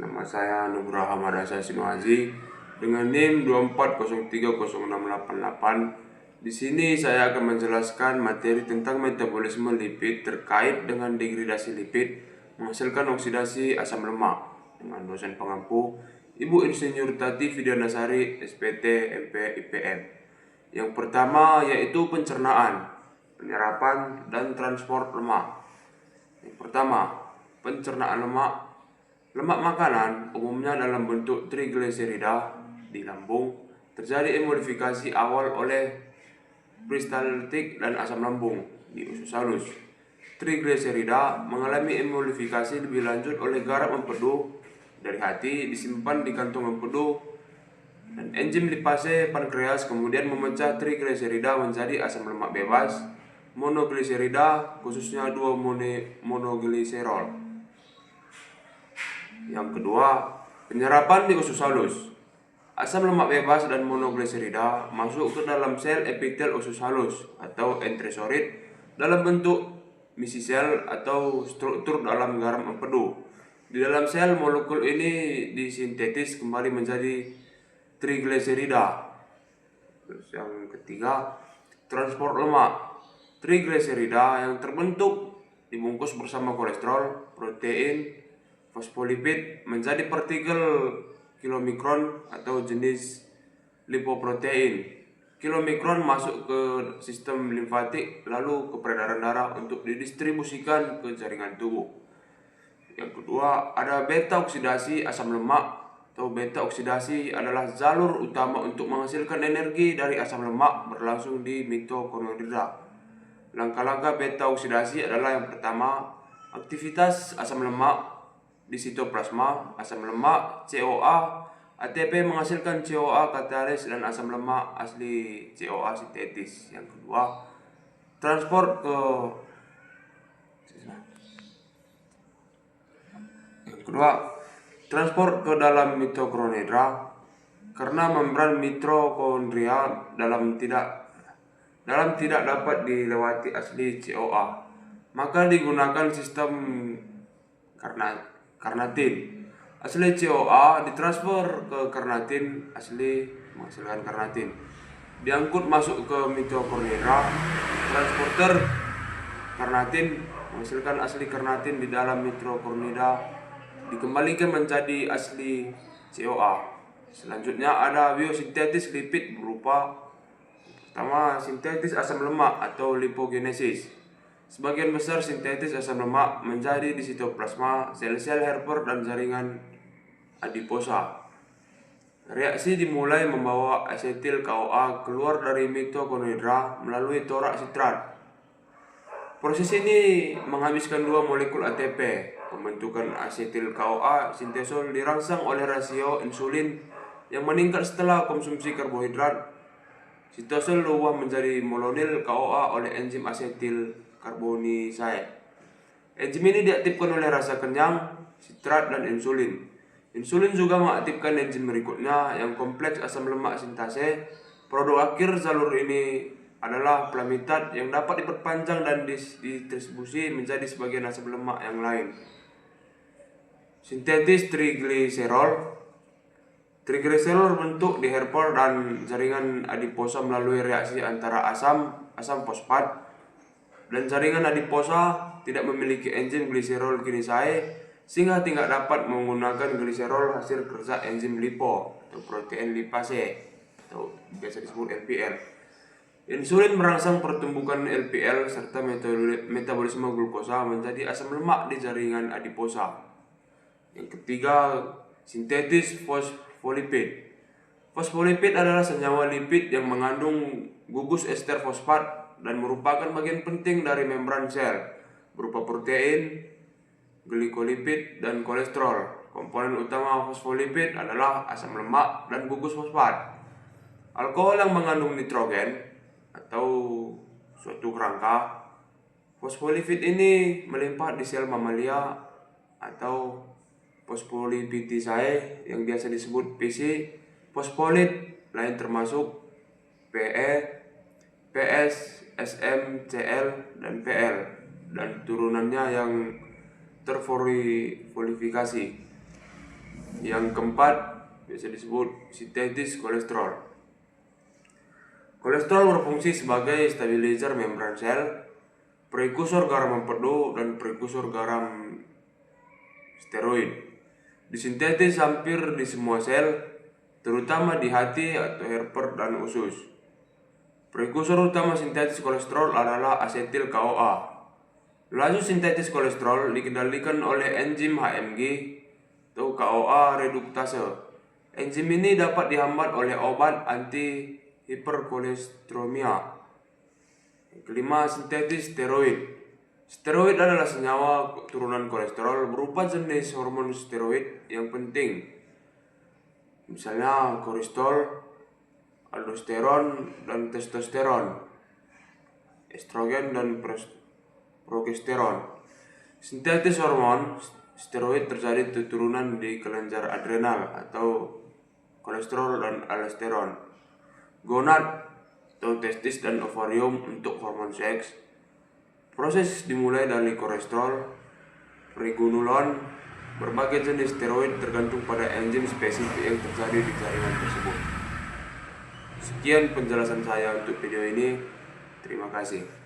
Nama saya Nugraha Madasa Sinuazi dengan NIM 240306888. Di sini saya akan menjelaskan materi tentang metabolisme lipid terkait dengan degradasi lipid menghasilkan oksidasi asam lemak dengan dosen pengampu Ibu Insinyur Tati Fidianasari SPT MP IPM. Yang pertama yaitu pencernaan, penyerapan, dan transport lemak. Yang pertama, pencernaan lemak. Lemak makanan umumnya dalam bentuk trigliserida di lambung terjadi emulsifikasi awal oleh peristaltik dan asam lambung di usus halus. Trigliserida mengalami emulsifikasi lebih lanjut oleh garam empedu dari hati disimpan di kantong empedu dan enzim lipase pankreas kemudian memecah trigliserida menjadi asam lemak bebas monogliserida khususnya 2-monogliserol. Yang kedua, penyerapan di usus halus. Asam lemak bebas dan monogliserida masuk ke dalam sel epitel usus halus atau enterosorit dalam bentuk misisel atau struktur dalam garam empedu. Di dalam sel molekul ini disintetis kembali menjadi trigliserida. Terus yang ketiga, transport lemak. Trigliserida yang terbentuk dibungkus bersama kolesterol, protein, fosfolipid menjadi partikel kilomikron atau jenis lipoprotein. Kilomikron masuk ke sistem limfatik lalu ke peredaran darah untuk didistribusikan ke jaringan tubuh. Yang kedua, ada beta oksidasi asam lemak atau beta oksidasi adalah jalur utama untuk menghasilkan energi dari asam lemak berlangsung di mitokondria. Langkah-langkah beta oksidasi adalah yang pertama, aktivitas asam lemak di sitoplasma, asam lemak CoA, ATP menghasilkan CoA katalis dan asam lemak asli CoA sintetis. Yang kedua, transport ke dalam mitokondria karena membran mitokondria dalam tidak dapat dilewati asli CoA, maka digunakan sistem karnatin. Asli CoA ditransfer ke karnatin asli menghasilkan karnatin. Diangkut masuk ke mitokondria, transporter karnatin menghasilkan asli karnatin di dalam mitokondria dikembalikan menjadi asli CoA. Selanjutnya ada biosintetis lipid berupa pertama sintetis asam lemak atau lipogenesis. Sebagian besar sintetis asam lemak menjadi di sitoplasma, sel-sel helper dan jaringan adiposa. Reaksi dimulai membawa asetil CoA keluar dari mitokondria melalui torak sitrat. Proses ini menghabiskan 2 molekul ATP. Pembentukan asetil CoA sintesol dirangsang oleh rasio insulin yang meningkat setelah konsumsi karbohidrat. Sitosol berubah menjadi molonil CoA oleh enzim asetil karbonisase. Enzim ini diaktifkan oleh rasa kenyang, sitrat, dan insulin. Insulin juga mengaktifkan enzim berikutnya yang kompleks asam lemak sintase. Produk akhir jalur ini adalah plamitat yang dapat diperpanjang dan didistribusi menjadi sebagian asam lemak yang lain. Sintetis trigliserol. Trigliserol berbentuk di helper dan jaringan adiposa melalui reaksi antara asam fosfat dan jaringan adiposa tidak memiliki enzim gliserol kinasase sehingga tidak dapat menggunakan gliserol hasil kerja enzim lipo atau protein lipase atau biasa disebut LPL. Insulin merangsang pertumbuhan LPL serta metabolisme glukosa menjadi asam lemak di jaringan adiposa. Yang ketiga, sintetis fosfolipid. Fosfolipid adalah senyawa lipid yang mengandung gugus ester fosfat dan merupakan bagian penting dari membran sel berupa protein, glikolipid, dan kolesterol. Komponen utama fosfolipid adalah asam lemak dan gugus fosfat. Alkohol yang mengandung nitrogen atau suatu kerangka. Fosfolipid ini melimpah di sel mamalia atau fosfolipidisase yang biasa disebut PC. Fosfolid lain termasuk PE, PS, SM, CL, dan PL dan turunannya yang terfosforifikasi. Yang keempat biasa disebut sintetis kolesterol. Kolesterol berfungsi sebagai stabilizer membran sel, prekursor garam empedu, dan prekursor garam steroid. Disintetis hampir di semua sel, terutama di hati atau herper dan usus. Prekursor utama sintetis kolesterol adalah asetil CoA. Laju sintetis kolesterol dikendalikan oleh enzim HMG atau CoA reduktase. Enzim ini dapat dihambat oleh obat anti hiperkolesteremia. Kelima, sintetis steroid. Steroid adalah senyawa turunan kolesterol berupa jenis hormon steroid yang penting. Misalnya kolesterol, aldosteron dan testosteron, estrogen dan progesteron. Sintetis hormon steroid terjadi turunan di kelenjar adrenal atau kolesterol dan aldosteron, gonad atau testis dan ovarium untuk hormon seks. Proses dimulai dari kolesterol, pregnenolon, berbagai jenis steroid tergantung pada enzim spesifik yang terjadi di jaringan tersebut. Sekian penjelasan saya untuk video ini. Terima kasih.